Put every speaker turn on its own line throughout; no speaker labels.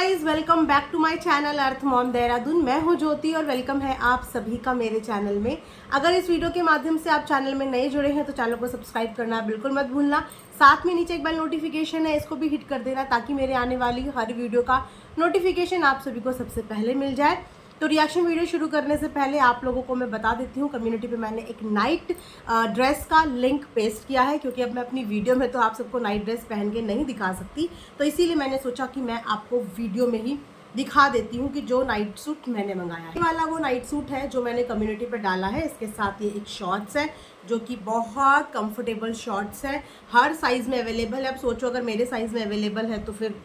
Guys, welcome back to my channel earth mom Dehradun. मैं हूं ज्योति और वेलकम है आप सभी का मेरे चैनल में। अगर इस वीडियो के माध्यम से आप चैनल में नए जुड़े हैं तो चैनल को सब्सक्राइब करना बिल्कुल मत भूलना। साथ में नीचे एक बेल नोटिफिकेशन है, इसको भी हिट कर देना ताकि मेरे आने वाली हर वीडियो का नोटिफिकेशन आप सभी को सबसे पहले मिल जाए। तो रिएक्शन वीडियो शुरू करने से पहले आप लोगों को मैं बता देती हूँ, कम्युनिटी पे मैंने एक नाइट ड्रेस का लिंक पेस्ट किया है, क्योंकि अब मैं अपनी वीडियो में तो आप सबको नाइट ड्रेस पहन के नहीं दिखा सकती, तो इसीलिए मैंने सोचा कि मैं आपको वीडियो में ही दिखा देती हूँ कि जो नाइट सूट मैंने मंगाया है, ये वाला वो नाइट सूट है जो मैंने कम्युनिटी पे डाला है। इसके साथ ये एक शॉर्ट्स है जो कि बहुत कंफर्टेबल शॉर्ट्स है, हर साइज़ में अवेलेबल है। अब सोचो अगर मेरे साइज़ में अवेलेबल है तो फिर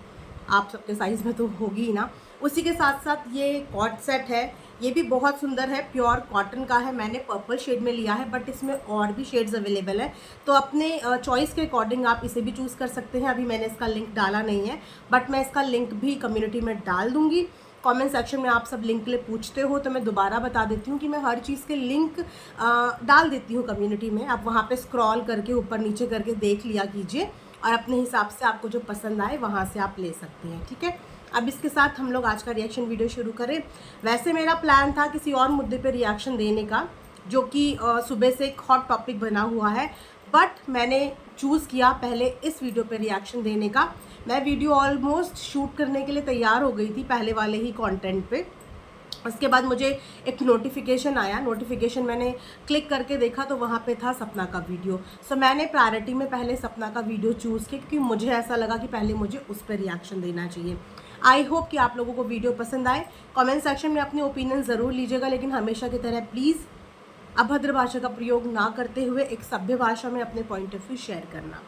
आप सबके साइज़ में तो होगी ही ना। उसी के साथ साथ ये कॉट सेट है, ये भी बहुत सुंदर है, प्योर कॉटन का है। मैंने पर्पल शेड में लिया है, बट इसमें और भी शेड्स अवेलेबल है, तो अपने चॉइस के अकॉर्डिंग आप इसे भी चूज़ कर सकते हैं। अभी मैंने इसका लिंक डाला नहीं है, बट मैं इसका लिंक भी कम्युनिटी में डाल दूँगी। कमेंट सेक्शन में आप सब लिंक के लिए पूछते हो तो मैं दोबारा बता देती हूँ कि मैं हर चीज़ के लिंक डाल देती हूँ कम्युनिटी में। आप वहाँ पे स्क्रॉल करके ऊपर नीचे करके देख लिया कीजिए और अपने हिसाब से आपको जो पसंद आए वहाँ से आप ले सकते हैं, ठीक है। अब इसके साथ हम लोग आज का रिएक्शन वीडियो शुरू करें। वैसे मेरा प्लान था किसी और मुद्दे पे रिएक्शन देने का, जो कि सुबह से एक हॉट टॉपिक बना हुआ है, बट मैंने चूज़ किया पहले इस वीडियो पे रिएक्शन देने का। मैं वीडियो ऑलमोस्ट शूट करने के लिए तैयार हो गई थी पहले वाले ही कंटेंट पे। उसके बाद मुझे एक नोटिफिकेशन आया, नोटिफिकेशन मैंने क्लिक करके देखा तो वहाँ पे था सपना का वीडियो। सो मैंने प्रायोरिटी में पहले सपना का वीडियो चूज़ किया, क्योंकि मुझे ऐसा लगा कि पहले मुझे उस पर रिएक्शन देना चाहिए। आई होप कि आप लोगों को वीडियो पसंद आए। कमेंट सेक्शन में अपने ओपिनियन ज़रूर लीजिएगा, लेकिन हमेशा की तरह प्लीज़ अभद्र भाषा का प्रयोग ना करते हुए एक सभ्य भाषा में अपने पॉइंट ऑफ व्यू शेयर करना।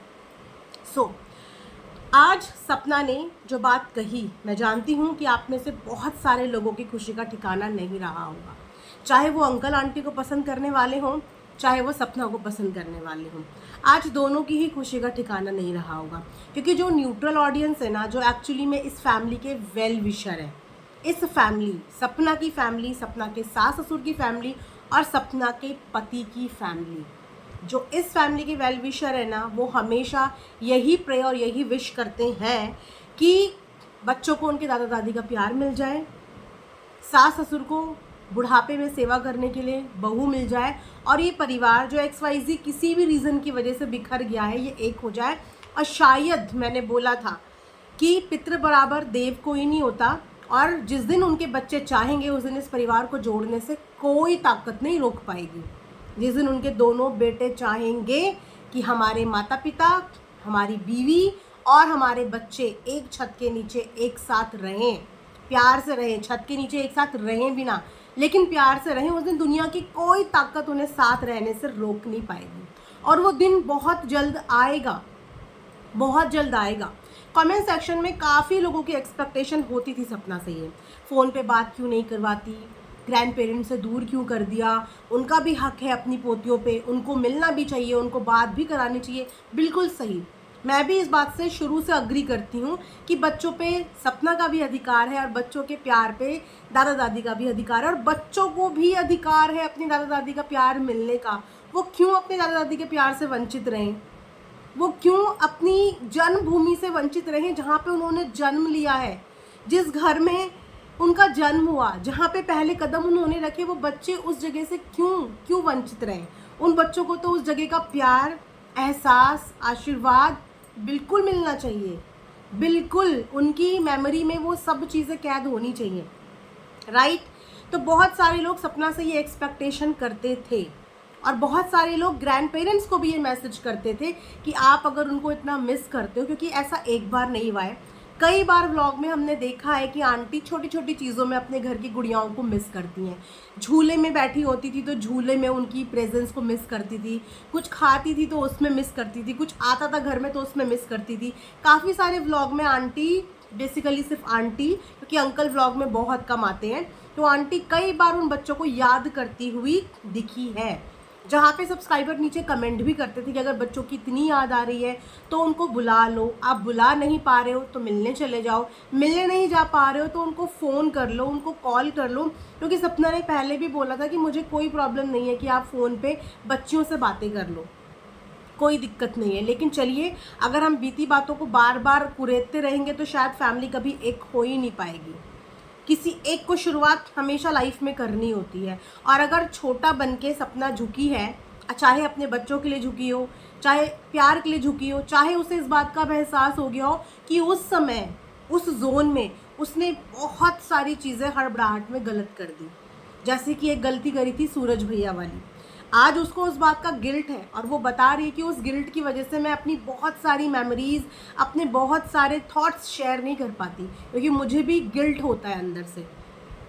आज सपना ने जो बात कही, मैं जानती हूँ कि आप में से बहुत सारे लोगों की खुशी का ठिकाना नहीं रहा होगा, चाहे वो अंकल आंटी को पसंद करने वाले हों, चाहे वो सपना को पसंद करने वाले हों। आज दोनों की ही खुशी का ठिकाना नहीं रहा होगा, क्योंकि जो न्यूट्रल ऑडियंस है ना, जो एक्चुअली में इस फैमिली के वेल विशर है, इस फैमिली सपना की फैमिली, सपना के सास ससुर की फैमिली और सपना के पति की फैमिली, जो इस फैमिली के वेल विशर है ना, वो हमेशा यही प्रे और यही विश करते हैं कि बच्चों को उनके दादा दादी का प्यार मिल जाए, सास ससुर को बुढ़ापे में सेवा करने के लिए बहू मिल जाए, और ये परिवार जो XYZ किसी भी रीज़न की वजह से बिखर गया है ये एक हो जाए। और शायद मैंने बोला था कि पितृ बराबर देव कोई नहीं होता, और जिस दिन उनके बच्चे चाहेंगे उस दिन इस परिवार को जोड़ने से कोई ताकत नहीं रोक पाएगी। जिस दिन उनके दोनों बेटे चाहेंगे कि हमारे माता पिता, हमारी बीवी और हमारे बच्चे एक छत के नीचे एक साथ रहें, प्यार से रहें, छत के नीचे एक साथ रहें बिना, लेकिन प्यार से रहें, उस दिन दुनिया की कोई ताकत उन्हें साथ रहने से रोक नहीं पाएगी। और वो दिन बहुत जल्द आएगा, बहुत जल्द आएगा। कमेंट सेक्शन में काफ़ी लोगों की एक्सपेक्टेशन होती थी सपना से, ये फ़ोन पे बात क्यों नहीं करवाती, ग्रैंड पेरेंट्स से दूर क्यों कर दिया, उनका भी हक है अपनी पोतियों पे, उनको मिलना भी चाहिए, उनको बात भी करानी चाहिए। बिल्कुल सही, मैं भी इस बात से शुरू से अग्री करती हूँ कि बच्चों पे सपना का भी अधिकार है और बच्चों के प्यार पे दादा दादी का भी अधिकार है, और बच्चों को भी अधिकार है अपनी दादा दादी का प्यार मिलने का। वो क्यों अपने दादा दादी के प्यार से वंचित रहें, वो क्यों अपनी जन्मभूमि से वंचित रहें जहाँ पे उन्होंने जन्म लिया है, जिस घर में उनका जन्म हुआ, जहाँ पे पहले कदम उन्होंने रखे, वो बच्चे उस जगह से क्यों वंचित रहें। उन बच्चों को तो उस जगह का प्यार, एहसास, आशीर्वाद बिल्कुल मिलना चाहिए, बिल्कुल उनकी मेमोरी में वो सब चीज़ें कैद होनी चाहिए, राइट। तो बहुत सारे लोग सपना से ये एक्सपेक्टेशन करते थे, और बहुत सारे लोग ग्रैंड पेरेंट्स को भी ये मैसेज करते थे कि आप अगर उनको इतना मिस करते हो, क्योंकि ऐसा एक बार नहीं हुआ है, कई बार व्लॉग में हमने देखा है कि आंटी छोटी छोटी चीज़ों में अपने घर की गुड़ियाओं को मिस करती हैं। झूले में बैठी होती थी तो झूले में उनकी प्रेजेंस को मिस करती थी, कुछ खाती थी तो उसमें मिस करती थी, कुछ आता था घर में तो उसमें मिस करती थी। काफ़ी सारे व्लॉग में आंटी, बेसिकली सिर्फ आंटी, क्योंकि अंकल व्लॉग में बहुत कम आते हैं, तो आंटी कई बार उन बच्चों को याद करती हुई दिखी है। जहाँ पे सब्सक्राइबर नीचे कमेंट भी करते थे कि अगर बच्चों की इतनी याद आ रही है तो उनको बुला लो, आप बुला नहीं पा रहे हो तो मिलने चले जाओ, मिलने नहीं जा पा रहे हो तो उनको फ़ोन कर लो, उनको कॉल कर लो। क्योंकि सपना ने पहले भी बोला था कि मुझे कोई प्रॉब्लम नहीं है कि आप फ़ोन पे बच्चियों से बातें कर लो, कोई दिक्कत नहीं है। लेकिन चलिए, अगर हम बीती बातों को बार बार कुरेदते रहेंगे तो शायद फैमिली कभी एक हो ही नहीं पाएगी। किसी एक को शुरुआत हमेशा लाइफ में करनी होती है, और अगर छोटा बन के सपना झुकी है, चाहे अपने बच्चों के लिए झुकी हो, चाहे प्यार के लिए झुकी हो, चाहे उसे इस बात का एहसास हो गया हो कि उस समय उस जोन में उसने बहुत सारी चीज़ें हड़बड़ाहट में गलत कर दी, जैसे कि एक गलती करी थी सूरज भैया वाली। आज उसको उस बात का गिल्ट है, और वो बता रही है कि उस गिल्ट की वजह से मैं अपनी बहुत सारी मेमोरीज़, अपने बहुत सारे थॉट्स शेयर नहीं कर पाती, क्योंकि मुझे भी गिल्ट होता है अंदर से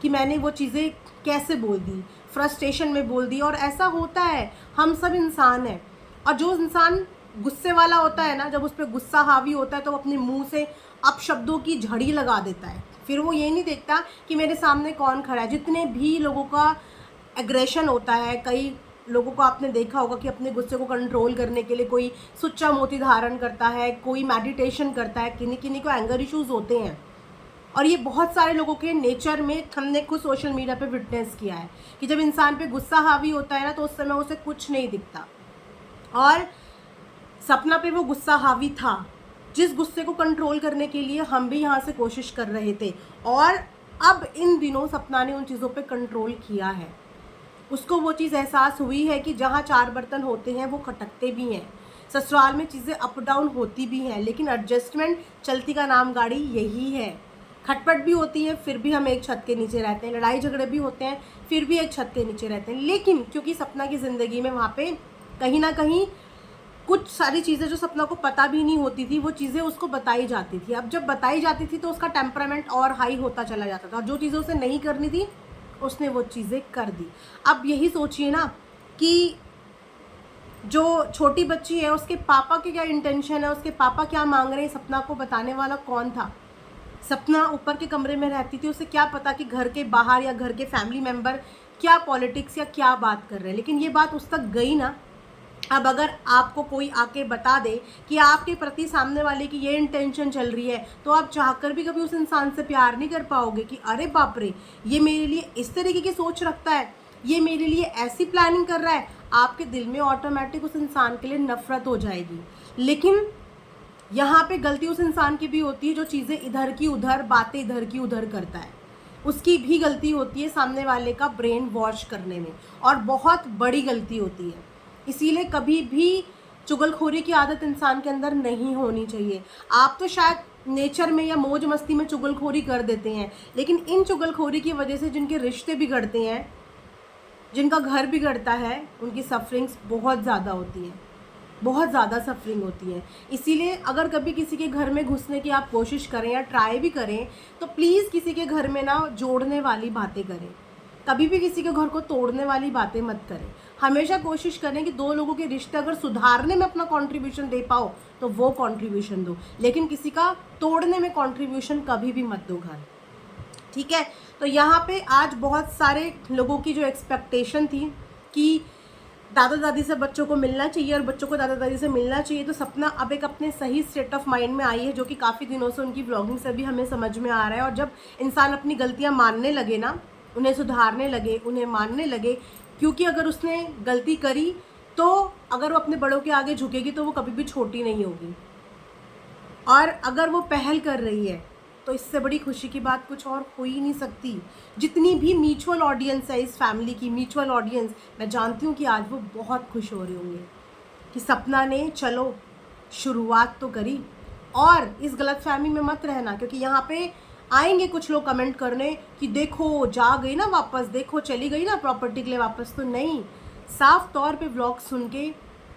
कि मैंने वो चीज़ें कैसे बोल दी, फ्रस्ट्रेशन में बोल दी। और ऐसा होता है, हम सब इंसान हैं, और जो इंसान गुस्से वाला होता है ना, जब उस पर गुस्सा हावी होता है तो वो अपने मुंह से अपशब्दों की झड़ी लगा देता है। फिर वो ये नहीं देखता कि मेरे सामने कौन खड़ा है। जितने भी लोगों का एग्रेशन होता है, कई लोगों को आपने देखा होगा कि अपने गुस्से को कंट्रोल करने के लिए कोई सुच्चा मोती धारण करता है, कोई मेडिटेशन करता है, किन्हीं किन्हीं को एंगर इश्यूज होते हैं, और ये बहुत सारे लोगों के नेचर में हमने खुद सोशल मीडिया पे विटनेस किया है कि जब इंसान पे गुस्सा हावी होता है ना, तो उस समय उसे कुछ नहीं दिखता। और सपना पे वो गुस्सा हावी था, जिस गुस्से को कंट्रोल करने के लिए हम भी यहाँ से कोशिश कर रहे थे, और अब इन दिनों सपना ने उन चीज़ों पे कंट्रोल किया है। उसको वो चीज़ एहसास हुई है कि जहाँ चार बर्तन होते हैं वो खटकते भी हैं, ससुराल में चीज़ें अप डाउन होती भी हैं, लेकिन एडजस्टमेंट चलती का नाम गाड़ी यही है। खटपट भी होती है, फिर भी हम एक छत के नीचे रहते हैं, लड़ाई झगड़े भी होते हैं, फिर भी एक छत के नीचे रहते हैं। लेकिन क्योंकि सपना की ज़िंदगी में वहाँ पे कहीं ना कहीं कुछ सारी चीज़ें जो सपना को पता भी नहीं होती थी, वो चीज़ें उसको बताई जाती थी। अब जब बताई जाती थी तो उसका टेम्परामेंट और हाई होता चला जाता था, और जो चीज़ें उसे नहीं करनी थी उसने वो चीज़ें कर दी। अब यही सोचिए ना कि जो छोटी बच्ची है उसके पापा के क्या इंटेंशन है, उसके पापा क्या मांग रहे हैं, सपना को बताने वाला कौन था? सपना ऊपर के कमरे में रहती थी, उसे क्या पता कि घर के बाहर या घर के फैमिली मेम्बर क्या पॉलिटिक्स या क्या बात कर रहे हैं। लेकिन ये बात उस तक गई ना। अब अगर आपको कोई आके बता दे कि आपके प्रति सामने वाले की ये इंटेंशन चल रही है, तो आप चाहकर भी कभी उस इंसान से प्यार नहीं कर पाओगे कि अरे बाप रे, ये मेरे लिए इस तरीके की सोच रखता है, ये मेरे लिए ऐसी प्लानिंग कर रहा है। आपके दिल में ऑटोमेटिक उस इंसान के लिए नफरत हो जाएगी। लेकिन यहाँ पे गलती उस इंसान की भी होती है जो चीज़ें इधर की उधर, बातें इधर की उधर करता है। उसकी भी गलती होती है सामने वाले का ब्रेन वॉश करने में, और बहुत बड़ी गलती होती है। इसीलिए कभी भी चुगलखोरी की आदत इंसान के अंदर नहीं होनी चाहिए। आप तो शायद नेचर में या मौज मस्ती में चुगलखोरी कर देते हैं, लेकिन इन चुगलखोरी की वजह से जिनके रिश्ते बिगड़ते हैं, जिनका घर बिगड़ता है, उनकी सफरिंग्स बहुत ज़्यादा होती हैं, बहुत ज़्यादा सफरिंग होती है। इसीलिए अगर कभी किसी के घर में घुसने की आप कोशिश करें या ट्राई भी करें, तो प्लीज़ किसी के घर में ना जोड़ने वाली बातें करें। कभी भी किसी के घर को तोड़ने वाली बातें मत करें। हमेशा कोशिश करें कि दो लोगों के रिश्ते अगर सुधारने में अपना कंट्रीब्यूशन दे पाओ तो वो कंट्रीब्यूशन दो, लेकिन किसी का तोड़ने में कंट्रीब्यूशन कभी भी मत दो घर। ठीक है? तो यहाँ पे आज बहुत सारे लोगों की जो एक्सपेक्टेशन थी कि दादा दादी से बच्चों को मिलना चाहिए और बच्चों को दादा दादी से मिलना चाहिए, तो सपना अब एक अपने सही स्टेट ऑफ माइंड में आई है, जो कि काफ़ी दिनों से उनकी व्लॉगिंग से भी हमें समझ में आ रहा है। और जब इंसान अपनी गलतियाँ मानने लगे ना, उन्हें सुधारने लगे, उन्हें मानने लगे, क्योंकि अगर उसने गलती करी तो अगर वो अपने बड़ों के आगे झुकेगी तो वो कभी भी छोटी नहीं होगी। और अगर वो पहल कर रही है तो इससे बड़ी खुशी की बात कुछ और हो ही नहीं सकती। जितनी भी म्यूचुअल ऑडियंस है इस फैमिली की, म्यूचुअल ऑडियंस, मैं जानती हूँ कि आज वो बहुत खुश हो रहे होंगे कि सपना ने चलो शुरुआत तो करी। और इस गलतफहमी में मत रहना, क्योंकि यहाँ पे आएंगे कुछ लोग कमेंट करने कि देखो जा गई ना वापस, देखो चली गई ना प्रॉपर्टी के लिए वापस। तो नहीं, साफ तौर पे व्लॉग सुन के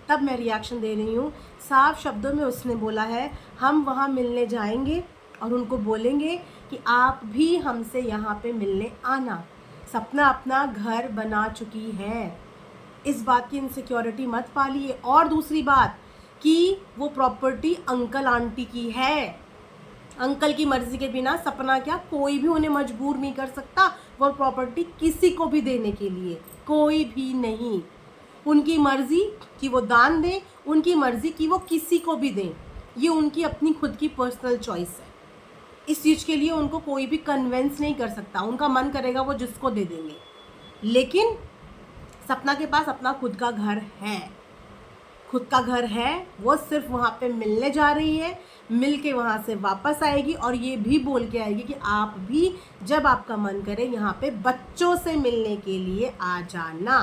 तब मैं रिएक्शन दे रही हूँ। साफ शब्दों में उसने बोला है हम वहाँ मिलने जाएंगे और उनको बोलेंगे कि आप भी हमसे यहाँ पे मिलने आना। सपना अपना घर बना चुकी है, इस बात की इनसिक्योरिटी मत पालिए। और दूसरी बात कि वो प्रॉपर्टी अंकल आंटी की है, अंकल की मर्जी के बिना सपना क्या कोई भी उन्हें मजबूर नहीं कर सकता वो प्रॉपर्टी किसी को भी देने के लिए, कोई भी नहीं। उनकी मर्जी कि वो दान दें, उनकी मर्जी कि वो किसी को भी दें, ये उनकी अपनी खुद की पर्सनल चॉइस है। इस चीज़ के लिए उनको कोई भी कन्वेंस नहीं कर सकता, उनका मन करेगा वो जिसको दे देंगे। लेकिन सपना के पास अपना खुद का घर है, खुद का घर है, वो सिर्फ वहाँ पे मिलने जा रही है, मिल के वहाँ से वापस आएगी और ये भी बोल के आएगी कि आप भी जब आपका मन करे यहाँ पे बच्चों से मिलने के लिए आ जाना,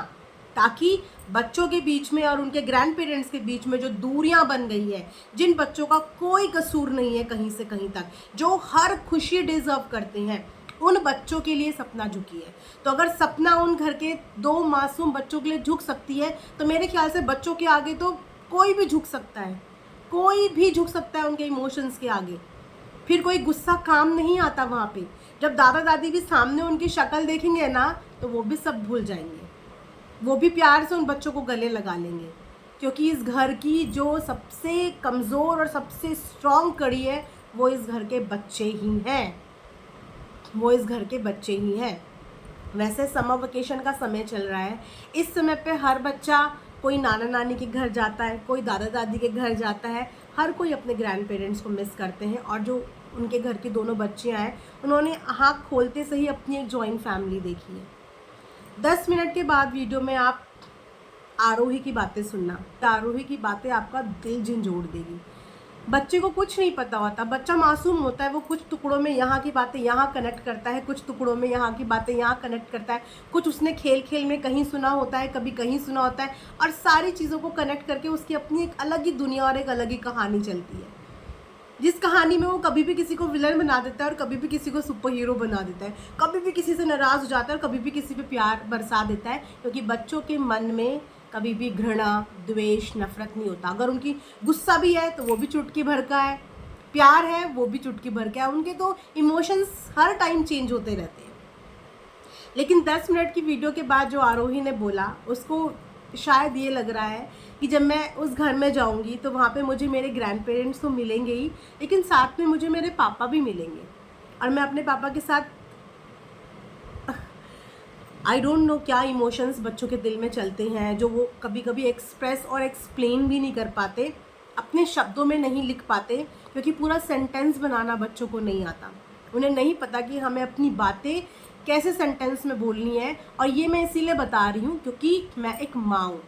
ताकि बच्चों के बीच में और उनके ग्रैंड पेरेंट्स के बीच में जो दूरियां बन गई है, जिन बच्चों का कोई कसूर नहीं है कहीं से कहीं तक, जो हर खुशी डिजर्व करते हैं, उन बच्चों के लिए सपना झुकी है। तो अगर सपना उन घर के 2 मासूम बच्चों के लिए झुक सकती है, तो मेरे ख्याल से बच्चों के आगे तो कोई भी झुक सकता है, कोई भी झुक सकता है उनके इमोशंस के आगे। फिर कोई गुस्सा काम नहीं आता वहाँ पे। जब दादा दादी भी सामने उनकी शक्ल देखेंगे ना, तो वो भी सब भूल जाएंगे, वो भी प्यार से उन बच्चों को गले लगा लेंगे, क्योंकि इस घर की जो सबसे कमज़ोर और सबसे स्ट्रॉन्ग कड़ी है, वो इस घर के बच्चे ही हैं, वो इस घर के बच्चे ही हैं। वैसे समर वेकेशन का समय चल रहा है, इस समय पे हर बच्चा कोई नाना नानी के घर जाता है, कोई दादा दादी के घर जाता है, हर कोई अपने ग्रैंड पेरेंट्स को मिस करते हैं। और जो उनके घर की दोनों बच्चियां हैं, उन्होंने आँख खोलते से ही अपनी एक जॉइंट फैमिली देखी है। 10 मिनट के बाद वीडियो में आप आरोही की बातें सुनना, आरोही की बातें आपका दिल झंझोड़ देगी। बच्चे को कुछ नहीं पता होता, बच्चा मासूम होता है, वो कुछ टुकड़ों में यहाँ की बातें यहाँ कनेक्ट करता है, कुछ टुकड़ों में यहाँ की बातें यहाँ कनेक्ट करता है, कुछ उसने खेल खेल में कहीं सुना होता है, कभी कहीं सुना होता है, और सारी चीज़ों को कनेक्ट करके उसकी अपनी एक अलग ही दुनिया और एक अलग ही कहानी चलती है, जिस कहानी में वो कभी भी किसी को विलन बना देता है और कभी भी किसी को सुपर हीरो बना देता है, कभी भी किसी से नाराज़ हो जाता है और कभी भी किसी पे प्यार बरसा देता है, क्योंकि बच्चों के मन में कभी भी घृणा, द्वेष, नफरत नहीं होता। अगर उनकी गुस्सा भी है तो वो भी चुटकी भर का है, प्यार है वो भी चुटकी भर का है, उनके तो इमोशंस हर टाइम चेंज होते रहते हैं। लेकिन 10 मिनट की वीडियो के बाद जो आरोही ने बोला, उसको शायद ये लग रहा है कि जब मैं उस घर में जाऊंगी तो वहाँ पे मुझे मेरे ग्रैंड पेरेंट्स तो मिलेंगे ही, लेकिन साथ में मुझे मेरे पापा भी मिलेंगे, और मैं अपने पापा के साथ आई डोंट नो क्या इमोशंस बच्चों के दिल में चलते हैं, जो वो कभी कभी एक्सप्रेस और एक्सप्लेन भी नहीं कर पाते, अपने शब्दों में नहीं लिख पाते, क्योंकि पूरा सेंटेंस बनाना बच्चों को नहीं आता। उन्हें नहीं पता कि हमें अपनी बातें कैसे सेंटेंस में बोलनी है। और ये मैं इसीलिए बता रही हूँ क्योंकि मैं एक माँ हूँ,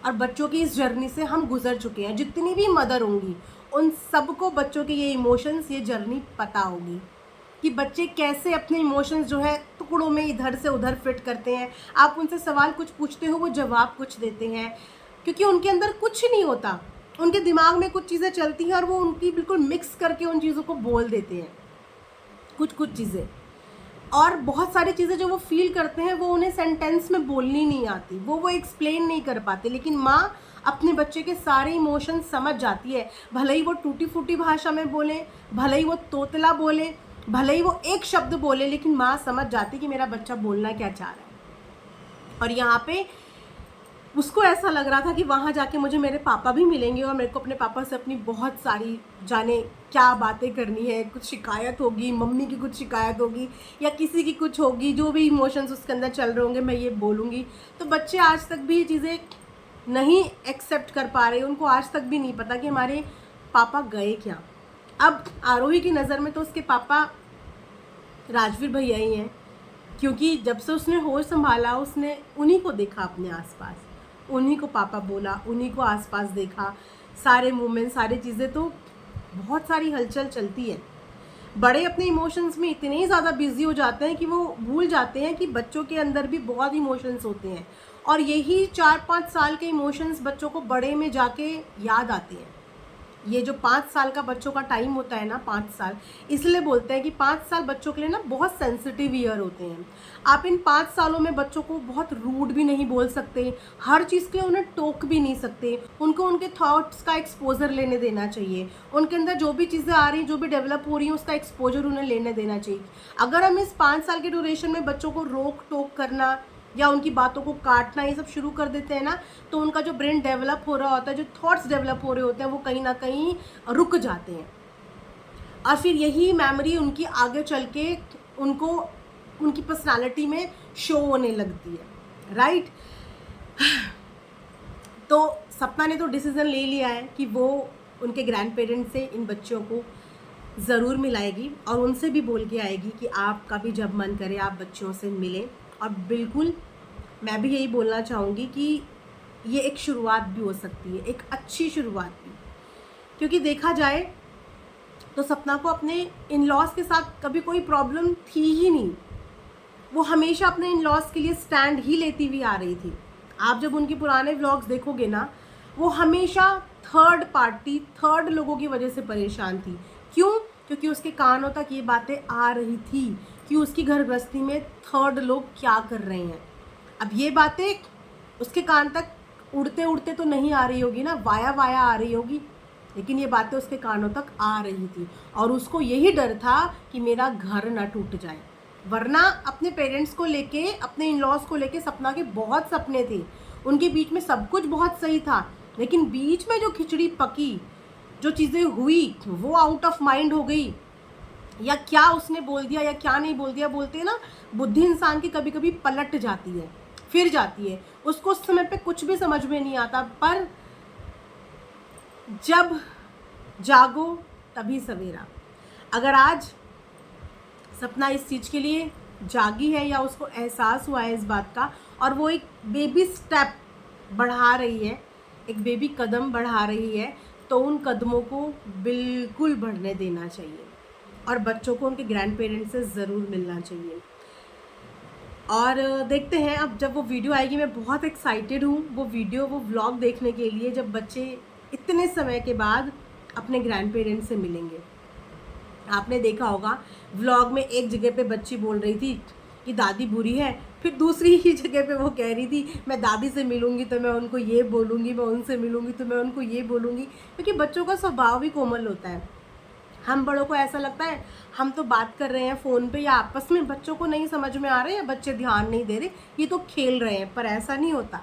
और बच्चों की इस जर्नी से हम गुजर चुके हैं। जितनी भी मदर होंगी, उन सबको बच्चों के ये इमोशंस, ये जर्नी पता होगी कि बच्चे कैसे अपने इमोशंस जो है टुकड़ों में इधर से उधर फिट करते हैं। आप उनसे सवाल कुछ पूछते हो, वो जवाब कुछ देते हैं, क्योंकि उनके अंदर कुछ नहीं होता, उनके दिमाग में कुछ चीज़ें चलती हैं और वो उनकी बिल्कुल मिक्स करके उन चीज़ों को बोल देते हैं, कुछ चीज़ें। और बहुत सारी चीज़ें जो वो फील करते हैं वो उन्हें सेंटेंस में बोलनी नहीं आती, वो एक्सप्लेन नहीं कर पाते। लेकिन माँ अपने बच्चे के सारे इमोशंस समझ जाती है, भले ही वो टूटी फूटी भाषा में बोले, भले ही वो तोतला बोले, भले ही वो एक शब्द बोले, लेकिन माँ समझ जाती कि मेरा बच्चा बोलना क्या चाह रहा है। और यहाँ पे उसको ऐसा लग रहा था कि वहाँ जाके मुझे मेरे पापा भी मिलेंगे और मेरे को अपने पापा से अपनी बहुत सारी जाने क्या बातें करनी है, कुछ शिकायत होगी, मम्मी की कुछ शिकायत होगी या किसी की कुछ होगी, जो भी इमोशंस उसके अंदर चल रहे होंगे मैं ये बोलूँगी। तो बच्चे आज तक भी ये चीज़ें नहीं एक्सेप्ट कर पा रहे, उनको आज तक भी नहीं पता कि हमारे पापा गए क्या। अब आरोही की नज़र में तो उसके पापा राजवीर भैया ही हैं, क्योंकि जब से उसने होश संभाला उसने उन्हीं को देखा अपने आसपास, उन्हीं को पापा बोला, उन्हीं को आसपास देखा, सारे मूवमेंट, सारी चीज़ें, तो बहुत सारी हलचल चलती है। बड़े अपने इमोशंस में इतने ज़्यादा बिजी हो जाते हैं कि वो भूल जाते हैं कि बच्चों के अंदर भी बहुत इमोशंस होते हैं, और यही 4-5 साल के इमोशंस बच्चों को बड़े में जाके याद आते हैं। ये जो 5 साल का बच्चों का टाइम होता है ना, 5 साल, इसलिए बोलते हैं कि 5 साल बच्चों के लिए ना बहुत सेंसिटिव ईयर होते हैं। आप इन 5 सालों में बच्चों को बहुत रूड भी नहीं बोल सकते, हर चीज़ के लिए उन्हें टोक भी नहीं सकते, उनको उनके थॉट्स का एक्सपोजर लेने देना चाहिए, उनके अंदर जो भी चीज़ें आ रही, जो भी डेवलप हो रही हैं, उसका एक्सपोजर उन्हें लेने देना चाहिए। अगर हम इस 5 साल के ड्यूरेशन में बच्चों को रोक टोक करना या उनकी बातों को काटना ये सब शुरू कर देते हैं ना, तो उनका जो ब्रेन डेवलप हो रहा होता है, जो थॉट्स डेवलप हो रहे होते हैं, वो कहीं ना कहीं रुक जाते हैं, और फिर यही मेमोरी उनकी आगे चल के उनको उनकी पर्सनालिटी में शो होने लगती है, राइट। तो सपना ने तो डिसीज़न ले लिया है कि वो उनके ग्रैंड पेरेंट्स से इन बच्चों को ज़रूर मिलाएगी और उनसे भी बोल के आएगी कि आपका भी जब मन करे आप बच्चों से मिलें। और बिल्कुल मैं भी यही बोलना चाहूँगी कि ये एक शुरुआत भी हो सकती है, एक अच्छी शुरुआत भी। क्योंकि देखा जाए तो सपना को अपने इन लॉज के साथ कभी कोई प्रॉब्लम थी ही नहीं। वो हमेशा अपने इन लॉज के लिए स्टैंड ही लेती हुई आ रही थी। आप जब उनके पुराने व्लॉग्स देखोगे ना, वो हमेशा थर्ड पार्टी, थर्ड लोगों की वजह से परेशान थी। क्यों? क्योंकि उसके कानों तक ये बातें आ रही थी कि उसकी घर गृहस्थी में थर्ड लोग क्या कर रहे हैं। अब ये बातें उसके कान तक उड़ते उड़ते तो नहीं आ रही होगी ना, वाया वाया आ रही होगी, लेकिन ये बातें उसके कानों तक आ रही थी और उसको यही डर था कि मेरा घर ना टूट जाए। वरना अपने पेरेंट्स को लेके, अपने इन लॉज को लेके सपना के बहुत सपने थे। उनके बीच में सब कुछ बहुत सही था, लेकिन बीच में जो खिचड़ी पकी, जो चीज़ें हुई, वो आउट ऑफ माइंड हो गई, या क्या उसने बोल दिया या क्या नहीं बोल दिया। बोलते हैं ना, बुद्धि इंसान की कभी कभी पलट जाती है, फिर जाती है। उसको उस समय पे कुछ भी समझ में नहीं आता, पर जब जागो तभी सवेरा। अगर आज सपना इस चीज़ के लिए जागी है या उसको एहसास हुआ है इस बात का, और वो एक बेबी स्टेप बढ़ा रही है, एक बेबी कदम बढ़ा रही है, तो उन कदमों को बिल्कुल बढ़ने देना चाहिए और बच्चों को उनके ग्रैंड पेरेंट्स से ज़रूर मिलना चाहिए। और देखते हैं अब जब वो वीडियो आएगी, मैं बहुत एक्साइटेड हूँ वो वीडियो, वो व्लॉग देखने के लिए, जब बच्चे इतने समय के बाद अपने ग्रैंड पेरेंट्स से मिलेंगे। आपने देखा होगा व्लॉग में एक जगह पे बच्ची बोल रही थी कि दादी बुरी है, फिर दूसरी ही जगह पे वो कह रही थी मैं दादी से मिलूंगी तो मैं उनको ये बोलूँगी, मैं उनसे मिलूंगी तो मैं उनको ये बोलूँगी। क्योंकि बच्चों का स्वभाव भी कोमल होता है। हम बड़ों को ऐसा लगता है हम तो बात कर रहे हैं फ़ोन पे या आपस में, बच्चों को नहीं समझ में आ रहे हैं, बच्चे ध्यान नहीं दे रहे, ये तो खेल रहे हैं। पर ऐसा नहीं होता।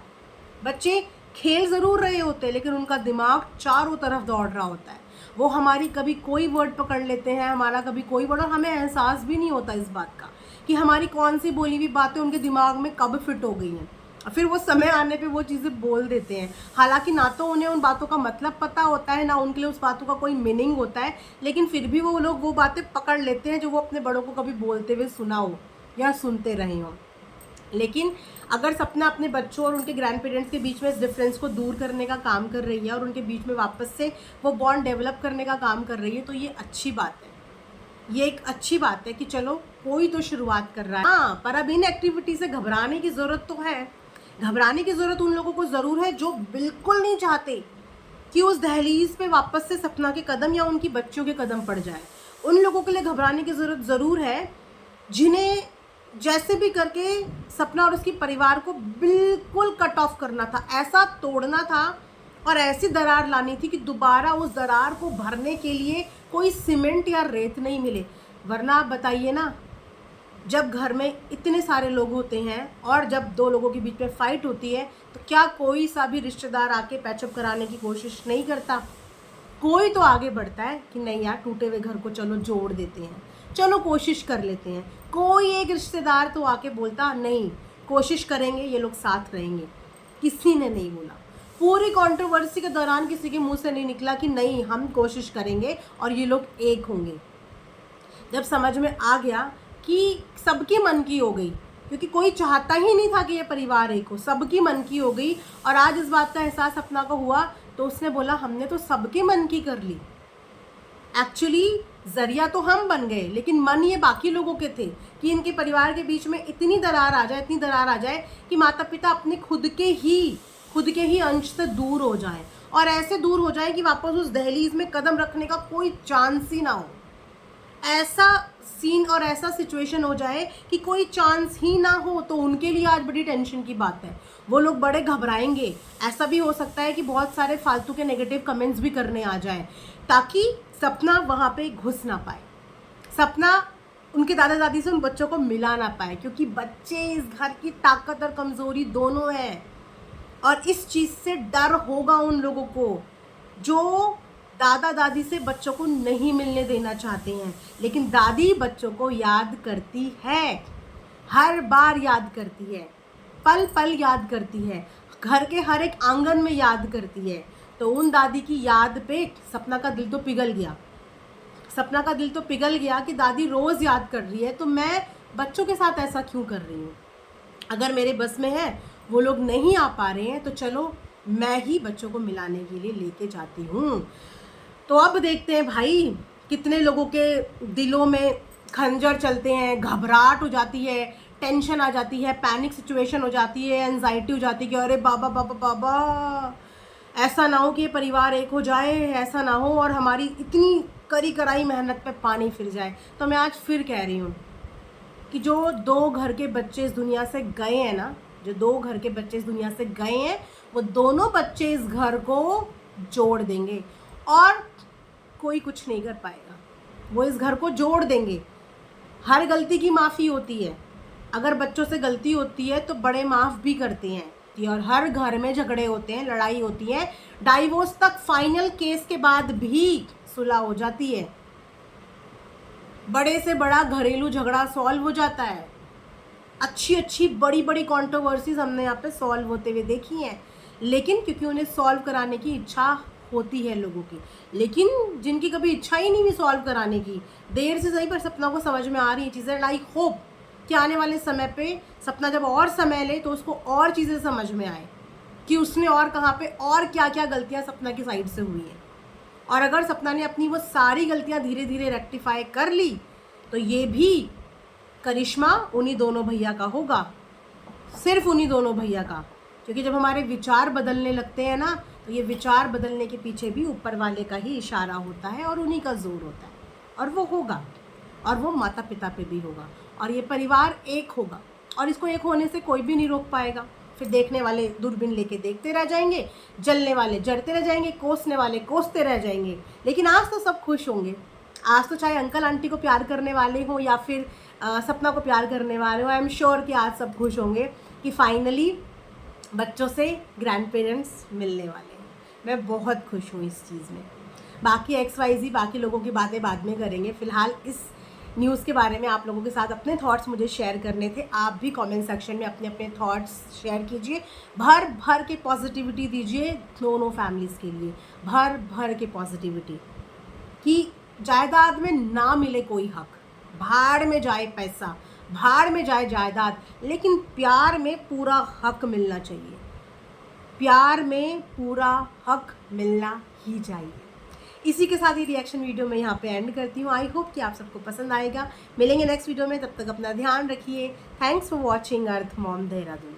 बच्चे खेल ज़रूर रहे होते हैं, लेकिन उनका दिमाग चारों तरफ दौड़ रहा होता है। वो हमारी कभी कोई वर्ड पकड़ लेते हैं, हमारा कभी कोई वर्ड, और हमें एहसास भी नहीं होता इस बात का कि हमारी कौन सी बोली हुई बातें उनके दिमाग में कब फिट हो गई हैं। फिर वो समय आने पे वो चीज़ें बोल देते हैं। हालांकि ना तो उन्हें उन बातों का मतलब पता होता है, ना उनके लिए उस बातों का कोई मीनिंग होता है, लेकिन फिर भी वो लोग वो बातें पकड़ लेते हैं जो वो अपने बड़ों को कभी बोलते हुए सुना हो या सुनते रहे हों। लेकिन अगर सपना अपने बच्चों और उनके ग्रैंड पेरेंट्स के बीच में इस डिफरेंस को दूर करने का काम कर रही है और उनके बीच में वापस से वो बॉन्ड डेवलप करने का काम कर रही है, तो ये अच्छी बात है। ये एक अच्छी बात है कि चलो कोई तो शुरुआत कर रहा है। हाँ, पर अब इन एक्टिविटी से घबराने की ज़रूरत तो है। घबराने की ज़रूरत उन लोगों को ज़रूर है जो बिल्कुल नहीं चाहते कि उस दहलीज पे वापस से सपना के कदम या उनकी बच्चों के कदम पड़ जाए। उन लोगों के लिए घबराने की ज़रूरत ज़रूर है जिन्हें जैसे भी करके सपना और उसकी परिवार को बिल्कुल कट ऑफ करना था, ऐसा तोड़ना था और ऐसी दरार लानी थी कि दोबारा उस दरार को भरने के लिए कोई सीमेंट या रेत नहीं मिले। वरना आप बताइए ना, जब घर में इतने सारे लोग होते हैं और जब दो लोगों के बीच में फाइट होती है, तो क्या कोई सा भी रिश्तेदार आके पैचअप कराने की कोशिश नहीं करता? कोई तो आगे बढ़ता है कि नहीं यार, टूटे हुए घर को चलो जोड़ देते हैं, चलो कोशिश कर लेते हैं। कोई एक रिश्तेदार तो आके बोलता नहीं, कोशिश करेंगे, ये लोग साथ रहेंगे। किसी ने नहीं बोला। पूरी कंट्रोवर्सी के दौरान किसी के मुंह से नहीं निकला कि नहीं, हम कोशिश करेंगे और ये लोग एक होंगे। जब समझ में आ गया कि सबकी मन की हो गई, क्योंकि कोई चाहता ही नहीं था कि ये परिवार एक हो, सबकी मन की हो गई, और आज इस बात का एहसास सपना को हुआ, तो उसने बोला हमने तो सबके मन की कर ली। एक्चुअली जरिया तो हम बन गए, लेकिन मन ये बाकी लोगों के थे कि इनके परिवार के बीच में इतनी दरार आ जाए, इतनी दरार आ जाए कि माता पिता अपने खुद के ही अंश से दूर हो जाएं, और ऐसे दूर हो जाएं कि वापस उस दहलीज में कदम रखने का कोई चांस ही ना हो। ऐसा सीन और ऐसा सिचुएशन हो जाए कि कोई चांस ही ना हो, तो उनके लिए आज बड़ी टेंशन की बात है। वो लोग बड़े घबराएंगे। ऐसा भी हो सकता है कि बहुत सारे फालतू के नेगेटिव कमेंट्स भी करने आ जाएं, ताकि सपना वहाँ पे घुस ना पाए, सपना उनके दादा दादी से उन बच्चों को मिला ना पाए, क्योंकि बच्चे इस घर की ताकत और कमज़ोरी दोनों हैं। और इस चीज़ से डर होगा उन लोगों को जो दादा दादी से बच्चों को नहीं मिलने देना चाहते हैं। लेकिन दादी बच्चों को याद करती है, हर बार याद करती है, पल पल याद करती है, घर के हर एक आंगन में याद करती है। तो उन दादी की याद पे सपना का दिल तो पिघल गया। सपना का दिल तो पिघल गया कि दादी रोज़ याद कर रही है, तो मैं बच्चों के साथ ऐसा क्यों कर रही हूँ? अगर मेरे बस में है, वो लोग नहीं आ पा रहे हैं, तो चलो मैं ही बच्चों को मिलाने के लिए लेके जाती हूँ। तो अब देखते हैं भाई कितने लोगों के दिलों में खंजर चलते हैं, घबराहट हो जाती है, टेंशन आ जाती है, पैनिक सिचुएशन हो जाती है, एंजाइटी हो जाती है कि अरे बाबा बाबा बाबा, ऐसा ना हो कि ये परिवार एक हो जाए, ऐसा ना हो और हमारी इतनी करी कराई मेहनत पे पानी फिर जाए। तो मैं आज फिर कह रही हूँ कि जो 2 घर के बच्चे इस दुनिया से गए हैं ना, जो 2 घर के बच्चे इस दुनिया से गए हैं, वो दोनों बच्चे इस घर को जोड़ देंगे और कोई कुछ नहीं कर पाएगा। वो इस घर को जोड़ देंगे। हर गलती की माफ़ी होती है। अगर बच्चों से गलती होती है तो बड़े माफ़ भी करते हैं। और हर घर में झगड़े होते हैं, लड़ाई होती है, डाइवोर्स तक फाइनल केस के बाद भी सुलह हो जाती है, बड़े से बड़ा घरेलू झगड़ा सॉल्व हो जाता है। अच्छी अच्छी बड़ी बड़ी कंट्रोवर्सीज हमने यहाँ पे सॉल्व होते हुए देखी हैं, लेकिन क्योंकि उन्हें सॉल्व कराने की इच्छा होती है लोगों की। लेकिन जिनकी कभी इच्छा ही नहीं हुई सॉल्व कराने की, देर से सही पर सपना को समझ में आ रही है चीज़ें। एंड आई होप कि आने वाले समय पे सपना जब और समय ले तो उसको और चीज़ें समझ में आए कि उसने और कहाँ पे और क्या क्या गलतियाँ सपना की साइड से हुई हैं। और अगर सपना ने अपनी वो सारी गलतियाँ धीरे धीरे रेक्टिफाई कर ली तो ये भी करिश्मा उन्हीं दोनों भैया का होगा, सिर्फ उन्हीं दोनों भैया का। क्योंकि जब हमारे विचार बदलने लगते हैं ना, तो ये विचार बदलने के पीछे भी ऊपर वाले का ही इशारा होता है और उन्हीं का जोर होता है, और वो होगा, और वो माता पिता पे भी होगा, और ये परिवार एक होगा, और इसको एक होने से कोई भी नहीं रोक पाएगा। फिर देखने वाले दूरबीन लेके देखते रह जाएंगे, जलने वाले जलते रह जाएंगे, कोसने वाले कोसते रह जाएंगे। लेकिन आज तो सब खुश होंगे। आज तो चाहे अंकल आंटी को प्यार करने वाले हो या फिर सपना को प्यार करने वाले हो, आई एम श्योर कि आज सब खुश होंगे कि फाइनली बच्चों से ग्रैंड पेरेंट्स मिलने वाले हैं। मैं बहुत खुश हूँ इस चीज़ में। बाकी XYZ बाकी लोगों की बातें बाद में करेंगे। फ़िलहाल इस न्यूज़ के बारे में आप लोगों के साथ अपने थॉट्स मुझे शेयर करने थे। आप भी कमेंट सेक्शन में अपने अपने थॉट्स शेयर कीजिए, भर भर के पॉजिटिविटी दीजिए दोनों फैमिलीज़ के लिए, भर भर के पॉजिटिविटी कि जायदाद में ना मिले कोई हक, भाड़ में जाए पैसा, भाड़ में जाए जायदाद, लेकिन प्यार में पूरा हक मिलना चाहिए। प्यार में पूरा हक मिलना ही चाहिए। इसी के साथ ही रिएक्शन वीडियो मैं यहाँ पे एंड करती हूँ। आई होप कि आप सबको पसंद आएगा। मिलेंगे नेक्स्ट वीडियो में, तब तक अपना ध्यान रखिए। Thanks for watching earth mom Dehradun.